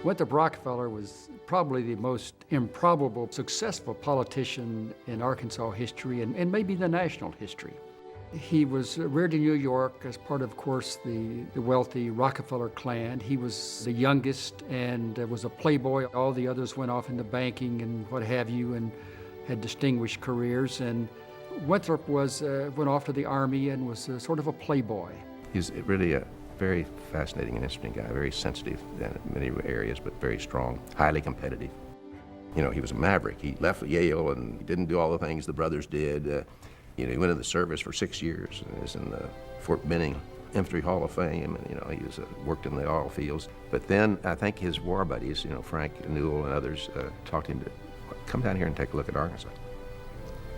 Winthrop Rockefeller was probably the most improbable, successful politician in Arkansas history and maybe the national history. He was reared in New York as part of course, the wealthy Rockefeller clan. He was the youngest and was a playboy. All the others went off into banking and what have you and had distinguished careers. And Winthrop went off to the Army and was sort of a playboy. He's really a very fascinating and interesting guy, very sensitive in many areas, but very strong, highly competitive. You know, he was a maverick. He left Yale and he didn't do all the things the brothers did. He went in the service for 6 years and was in the Fort Benning Infantry Hall of Fame, and he was worked in the oil fields. But then I think his war buddies, Frank Newell and others, talked him to come down here and take a look at Arkansas.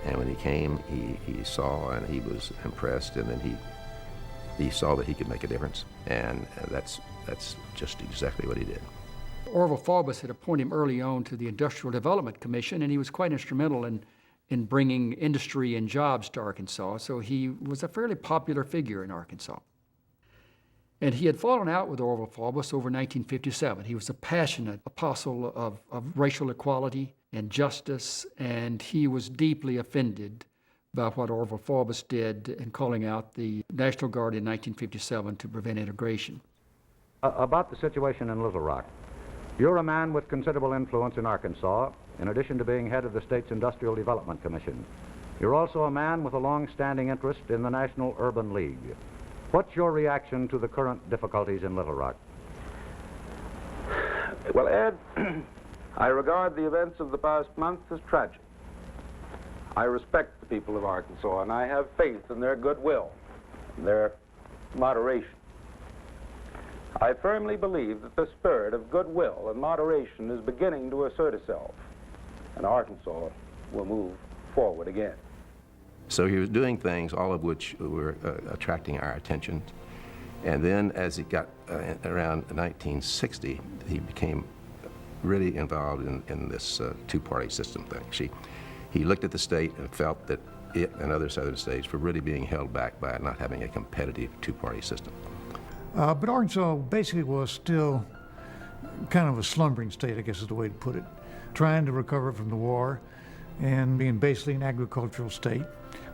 And when he came, he saw and he was impressed, and then he saw that he could make a difference, and that's just exactly what he did. Orville Faubus had appointed him early on to the Industrial Development Commission, and he was quite instrumental in bringing industry and jobs to Arkansas, so he was a fairly popular figure in Arkansas. And he had fallen out with Orville Faubus over 1957. He was a passionate apostle of racial equality and justice, and he was deeply offended by what Orville Faubus did in calling out the National Guard in 1957 to prevent integration. About the situation in Little Rock. You're a man with considerable influence in Arkansas, in addition to being head of the state's Industrial Development Commission. You're also a man with a long-standing interest in the National Urban League. What's your reaction to the current difficulties in Little Rock? Well, Ed, I regard the events of the past month as tragic. I respect the people of Arkansas, and I have faith in their goodwill and their moderation. I firmly believe that the spirit of goodwill and moderation is beginning to assert itself, and Arkansas will move forward again. So he was doing things, all of which were attracting our attention. And then as it got around 1960, he became really involved in this two-party system thing. He looked at the state and felt that it and other southern states were really being held back by not having a competitive two-party system. But Arkansas basically was still kind of a slumbering state, I guess is the way to put it, trying to recover from the war and being basically an agricultural state.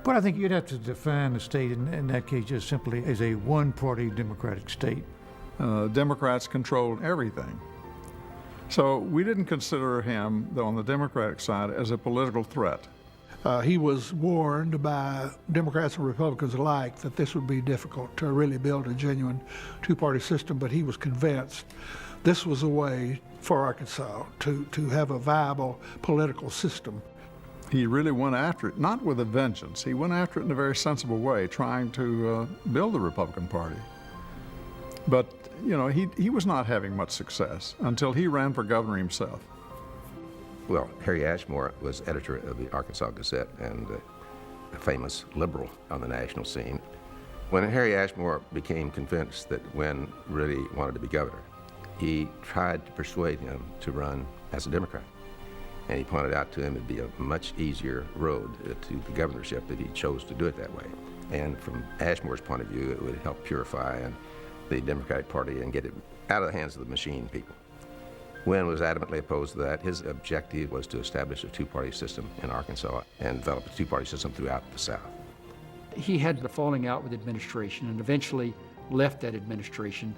But I think you'd have to define the state in that case just simply as a one-party democratic state. Democrats controlled everything. So we didn't consider him, though, on the Democratic side as a political threat. He was warned by Democrats and Republicans alike that this would be difficult to really build a genuine two-party system, but he was convinced this was a way for Arkansas to have a viable political system. He really went after it, not with a vengeance. He went after it in a very sensible way, trying to build the Republican Party. But, he was not having much success until he ran for governor himself. Well, Harry Ashmore was editor of the Arkansas Gazette and a famous liberal on the national scene. When Harry Ashmore became convinced that Wynn really wanted to be governor, he tried to persuade him to run as a Democrat. And he pointed out to him it'd be a much easier road to the governorship if he chose to do it that way. And from Ashmore's point of view, it would help purify the Democratic Party and get it out of the hands of the machine people. Wynn was adamantly opposed to that. His objective was to establish a two-party system in Arkansas and develop a two-party system throughout the South. He had the falling out with administration and eventually left that administration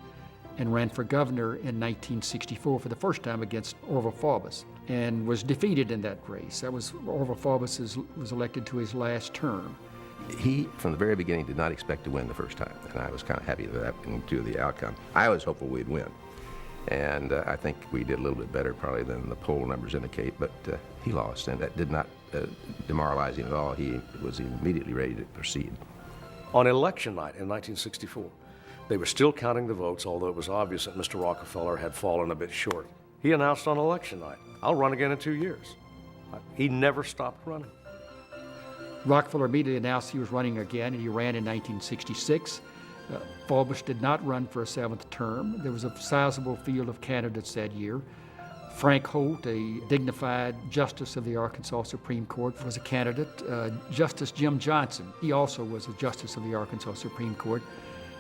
and ran for governor in 1964 for the first time against Orville Faubus and was defeated in that race. That was Orville Faubus was elected to his last term. He, from the very beginning, did not expect to win the first time, and I was kind of happy with that to the outcome. I was hopeful we'd win, and I think we did a little bit better probably than the poll numbers indicate, but he lost, and that did not demoralize him at all. He was immediately ready to proceed. On election night in 1964, they were still counting the votes, although it was obvious that Mr. Rockefeller had fallen a bit short. He announced on election night, "I'll run again in 2 years." He never stopped running. Rockefeller immediately announced he was running again, and he ran in 1966. Faubus did not run for a seventh term. There was a sizable field of candidates that year. Frank Holt, a dignified justice of the Arkansas Supreme Court, was a candidate. Justice Jim Johnson, he also was a justice of the Arkansas Supreme Court,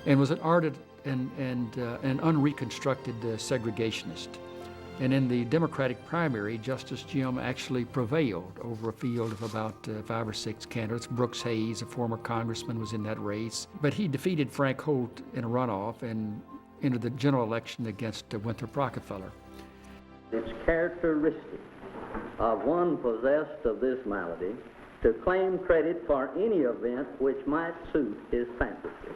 and was an ardent and unreconstructed segregationist. And in the Democratic primary, Justice Jim actually prevailed over a field of about 5 or 6 candidates. Brooks Hayes, a former congressman, was in that race. But he defeated Frank Holt in a runoff and entered the general election against Winthrop Rockefeller. It's characteristic of one possessed of this malady to claim credit for any event which might suit his fantasy.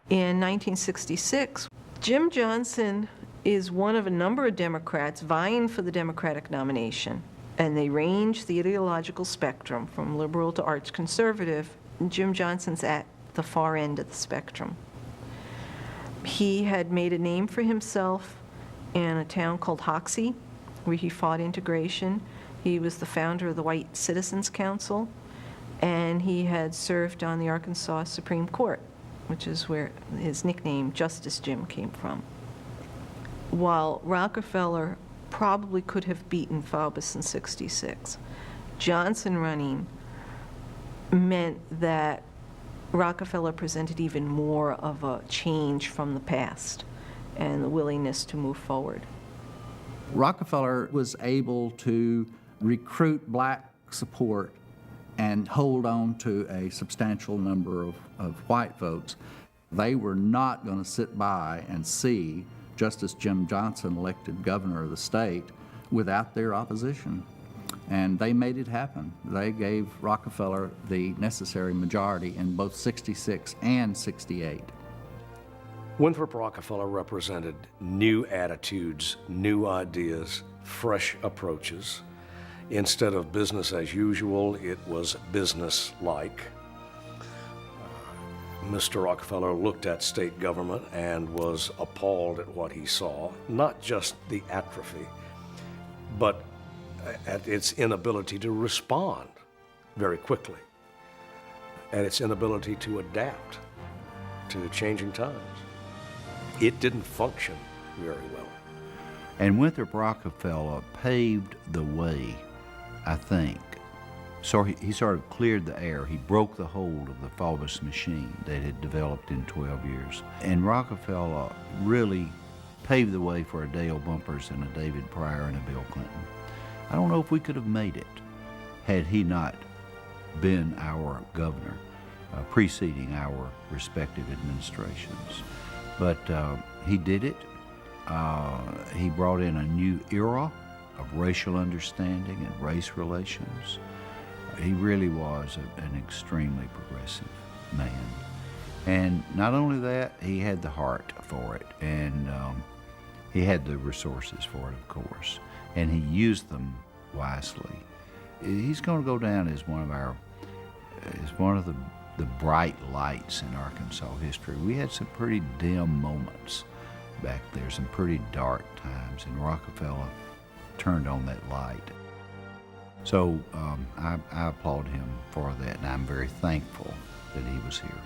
In 1966, Jim Johnson is one of a number of Democrats vying for the Democratic nomination, and they range the ideological spectrum from liberal to arch conservative. Jim Johnson's at the far end of the spectrum. He had made a name for himself in a town called Hoxie, where he fought integration. He was the founder of the White Citizens Council, and he had served on the Arkansas Supreme Court, which is where his nickname, Justice Jim, came from. While Rockefeller probably could have beaten Faubus in '66, Johnson running meant that Rockefeller presented even more of a change from the past and the willingness to move forward. Rockefeller was able to recruit black support and hold on to a substantial number of white votes. They were not going to sit by and see Justice Jim Johnson elected governor of the state without their opposition. And they made it happen. They gave Rockefeller the necessary majority in both '66 and '68. Winthrop Rockefeller represented new attitudes, new ideas, fresh approaches. Instead of business as usual, it was business-like. Mr. Rockefeller looked at state government and was appalled at what he saw, not just the atrophy, but at its inability to respond very quickly, at its inability to adapt to changing times. It didn't function very well. And Winthrop Rockefeller paved the way, I think. So he sort of cleared the air. He broke the hold of the Faubus machine that had developed in 12 years. And Rockefeller really paved the way for a Dale Bumpers and a David Pryor and a Bill Clinton. I don't know if we could have made it had he not been our governor, preceding our respective administrations. But he did it. He brought in a new era of racial understanding and race relations. He really was an extremely progressive man. And not only that, he had the heart for it, and he had the resources for it, of course, and he used them wisely. He's going to go down as one of the bright lights in Arkansas history. We had some pretty dim moments back there, some pretty dark times, and Rockefeller turned on that light. So I applaud him for that, and I'm very thankful that he was here.